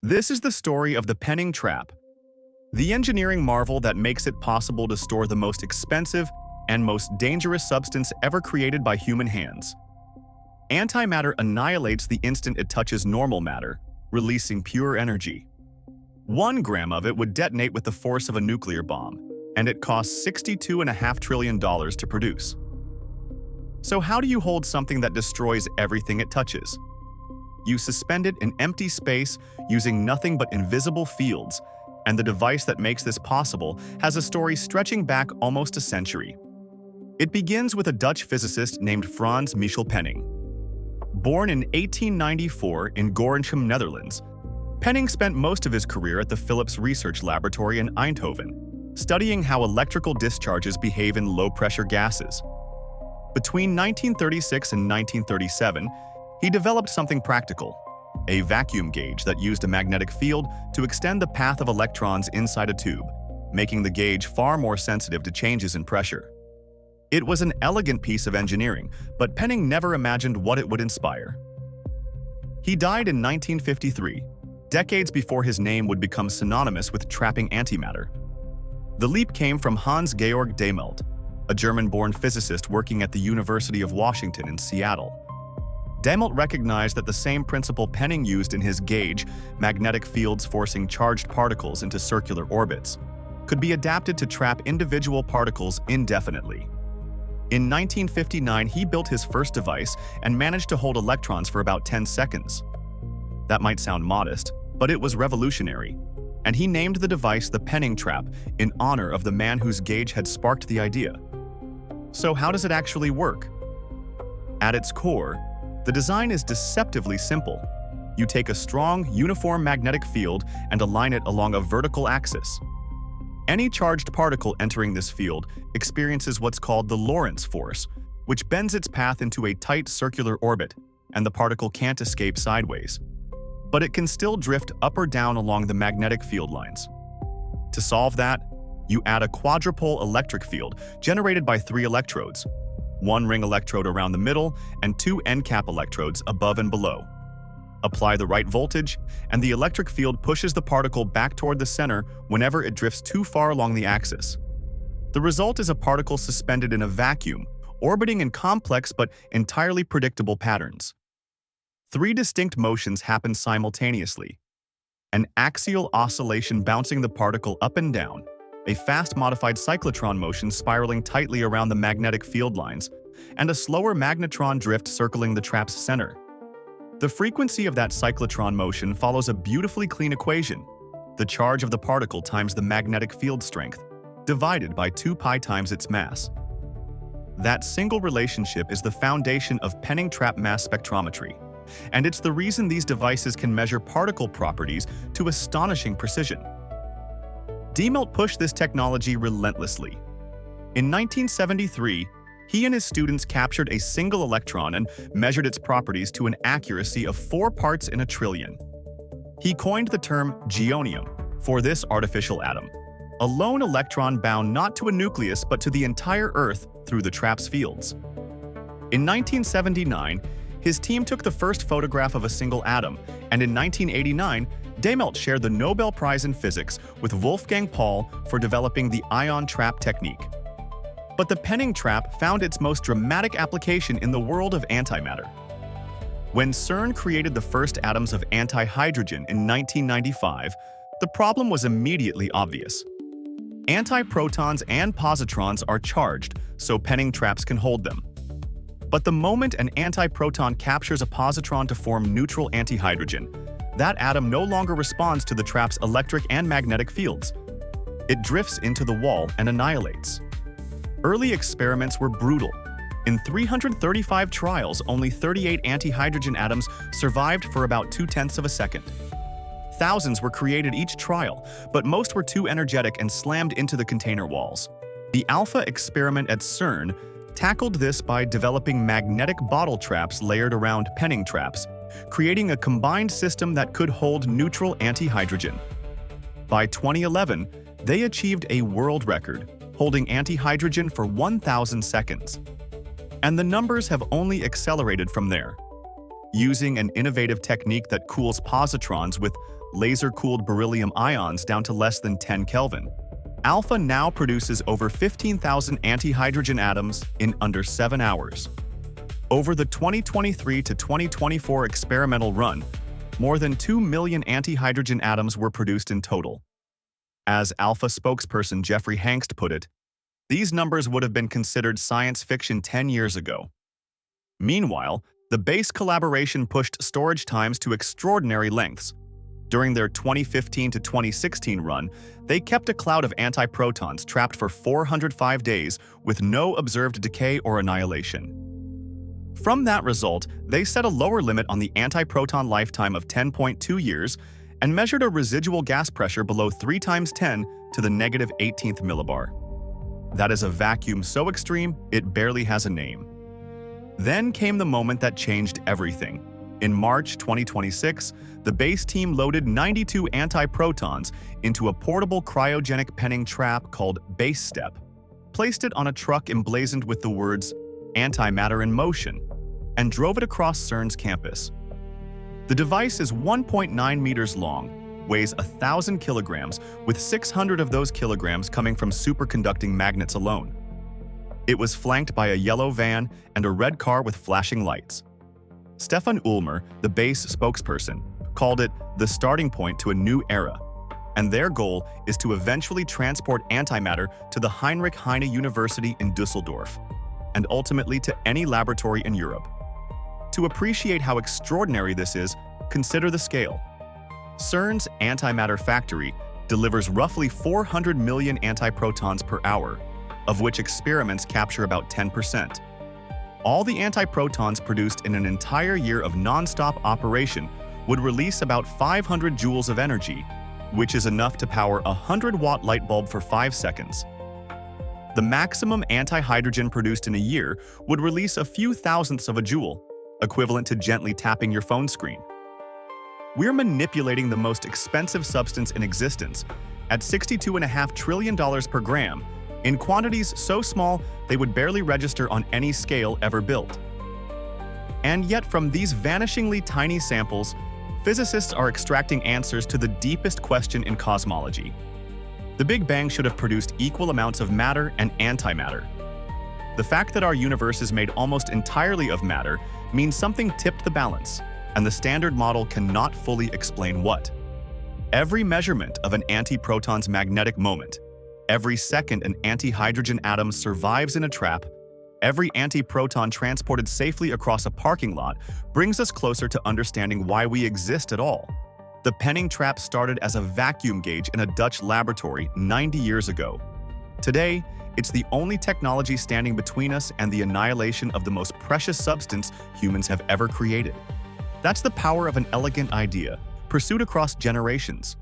This is the story of the Penning trap, the engineering marvel that makes it possible to store the most expensive and most dangerous substance ever created by human hands. Antimatter annihilates the instant it touches normal matter, releasing pure energy. 1 gram of it would detonate with the force of a nuclear bomb, and it costs $62.5 trillion to produce. So how do you hold something that destroys everything it touches? You suspend it in empty space using nothing but invisible fields, and the device that makes this possible has a story stretching back almost a century. It begins with a Dutch physicist named Frans Michel Penning. Born in 1894 in Gorinchem, Netherlands, Penning spent most of his career at the Philips Research Laboratory in Eindhoven, studying how electrical discharges behave in low-pressure gases. Between 1936 and 1937, he developed something practical, a vacuum gauge that used a magnetic field to extend the path of electrons inside a tube, making the gauge far more sensitive to changes in pressure. It was an elegant piece of engineering, but Penning never imagined what it would inspire. He died in 1953, decades before his name would become synonymous with trapping antimatter. The leap came from Hans Georg Dehmelt, a German-born physicist working at the University of Washington in Seattle. Dehmelt recognized that the same principle Penning used in his gauge, magnetic fields forcing charged particles into circular orbits, could be adapted to trap individual particles indefinitely. In 1959, he built his first device and managed to hold electrons for about 10 seconds. That might sound modest, but it was revolutionary, and he named the device the Penning trap in honor of the man whose gauge had sparked the idea. So how does it actually work? At its core, the design is deceptively simple. You take a strong, uniform magnetic field and align it along a vertical axis. Any charged particle entering this field experiences what's called the Lorentz force, which bends its path into a tight circular orbit, and the particle can't escape sideways. But it can still drift up or down along the magnetic field lines. To solve that, you add a quadrupole electric field generated by 3 electrodes, 1 ring electrode around the middle and 2 end cap electrodes above and below. Apply the right voltage, and the electric field pushes the particle back toward the center whenever it drifts too far along the axis. The result is a particle suspended in a vacuum, orbiting in complex but entirely predictable patterns. 3 distinct motions happen simultaneously: an axial oscillation bouncing the particle up and down, a fast modified cyclotron motion spiraling tightly around the magnetic field lines, and a slower magnetron drift circling the trap's center. The frequency of that cyclotron motion follows a beautifully clean equation: the charge of the particle times the magnetic field strength, divided by 2 pi times its mass. That single relationship is the foundation of Penning trap mass spectrometry, and it's the reason these devices can measure particle properties to astonishing precision. Dehmelt pushed this technology relentlessly. In 1973, he and his students captured a single electron and measured its properties to an accuracy of 4 parts in a trillion. He coined the term geonium for this artificial atom, a lone electron bound not to a nucleus but to the entire Earth through the trap's fields. In 1979, his team took the first photograph of a single atom, and in 1989, Dehmelt shared the Nobel Prize in Physics with Wolfgang Paul for developing the ion trap technique. But the Penning trap found its most dramatic application in the world of antimatter. When CERN created the first atoms of antihydrogen in 1995, the problem was immediately obvious. Antiprotons and positrons are charged, so Penning traps can hold them. But the moment an antiproton captures a positron to form neutral antihydrogen, that atom no longer responds to the trap's electric and magnetic fields. It drifts into the wall and annihilates. Early experiments were brutal. In 335 trials, only 38 antihydrogen atoms survived for about 0.2 of a second. Thousands were created each trial, but most were too energetic and slammed into the container walls. The Alpha experiment at CERN tackled this by developing magnetic bottle traps layered around Penning traps, creating a combined system that could hold neutral antihydrogen. By 2011, they achieved a world record, holding antihydrogen for 1,000 seconds. And the numbers have only accelerated from there. Using an innovative technique that cools positrons with laser-cooled beryllium ions down to less than 10 Kelvin. Alpha now produces over 15,000 antihydrogen atoms in under 7 hours. Over the 2023 to 2024 experimental run, more than 2 million antihydrogen atoms were produced in total. As Alpha spokesperson Jeffrey Hangst put it, these numbers would have been considered science fiction 10 years ago. Meanwhile, the BASE collaboration pushed storage times to extraordinary lengths. During their 2015 to 2016 run, they kept a cloud of antiprotons trapped for 405 days with no observed decay or annihilation. From that result, they set a lower limit on the antiproton lifetime of 10.2 years and measured a residual gas pressure below 3 × 10 to the negative 18th millibar. That is a vacuum so extreme, it barely has a name. Then came the moment that changed everything. In March 2026, the BASE team loaded 92 antiprotons into a portable cryogenic Penning trap called BASE Step, placed it on a truck emblazoned with the words Antimatter in motion, and drove it across CERN's campus. The device is 1.9 meters long, weighs 1,000 kilograms, with 600 of those kilograms coming from superconducting magnets alone. It was flanked by a yellow van and a red car with flashing lights. Stefan Ulmer, the BASE spokesperson, called it the starting point to a new era, and their goal is to eventually transport antimatter to the Heinrich Heine University in Düsseldorf, and ultimately to any laboratory in Europe. To appreciate how extraordinary this is, consider the scale. CERN's antimatter factory delivers roughly 400 million antiprotons per hour, of which experiments capture about 10%. All the antiprotons produced in an entire year of non-stop operation would release about 500 joules of energy, which is enough to power a 100-watt light bulb for 5 seconds. The maximum antihydrogen produced in a year would release a few thousandths of a joule, equivalent to gently tapping your phone screen. We're manipulating the most expensive substance in existence at $62.5 trillion per gram, in quantities so small they would barely register on any scale ever built. And yet from these vanishingly tiny samples, physicists are extracting answers to the deepest question in cosmology. The Big Bang should have produced equal amounts of matter and antimatter. The fact that our universe is made almost entirely of matter means something tipped the balance, and the standard model cannot fully explain what. Every measurement of an antiproton's magnetic moment, every second an antihydrogen atom survives in a trap, every antiproton transported safely across a parking lot brings us closer to understanding why we exist at all. The Penning trap started as a vacuum gauge in a Dutch laboratory 90 years ago. Today, it's the only technology standing between us and the annihilation of the most precious substance humans have ever created. That's the power of an elegant idea, pursued across generations.